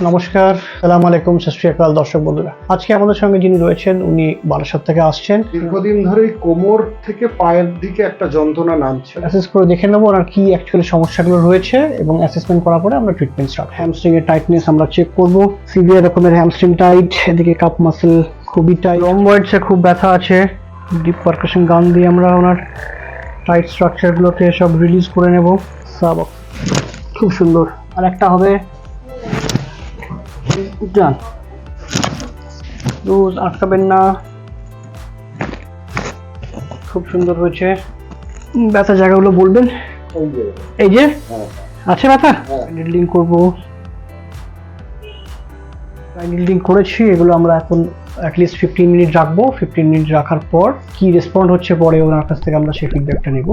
নমস্কার, আসসালামু আলাইকুম, সত শ্রী আকাল দর্শক বন্ধুরা। আজকে আমাদের সঙ্গে যিনি রয়েছেন উনি বারাসাত থেকে আসছেন। দীর্ঘদিন ধরেই কোমর থেকে পায়ের দিকে একটা যন্ত্রণা নামছে। অ্যাসেস করে দেখে নেবো ওনার কি অ্যাকচুয়ালি সমস্যাগুলো রয়েছে এবং অ্যাসেসমেন্ট করার পরে আমরা ট্রিটমেন্ট স্টার্ট। হ্যামস্ট্রিং এর টাইটনেস আমরা চেক করব। সিভিয়ার রকমের হ্যামস্ট্রিং টাইট, এদিকে কাপ মাসেল খুবই টাইট, রম্বয়েডসে খুব ব্যথা আছে। ডিপ পারকাশন গান দিয়ে আমরা ওনার টাইট স্ট্রাকচারগুলোকে সব রিলিজ করে নেব। সাবক খুব সুন্দর। আর একটা হবে ডান, রোজ আটকাবেন না, খুব সুন্দর হয়েছে। ব্যথা জায়গাগুলো বলবেন। এই যে আছে ব্যথা, নিডলিং করবো। নিডলিং করেছি, এগুলো আমরা এখন অ্যাটলিস্ট 15 মিনিট রাখবো। 15 মিনিট রাখার পর কি রেসপন্ড হচ্ছে পরে ওনার কাছ থেকে আমরা সেই ফিডব্যাকটা নেব।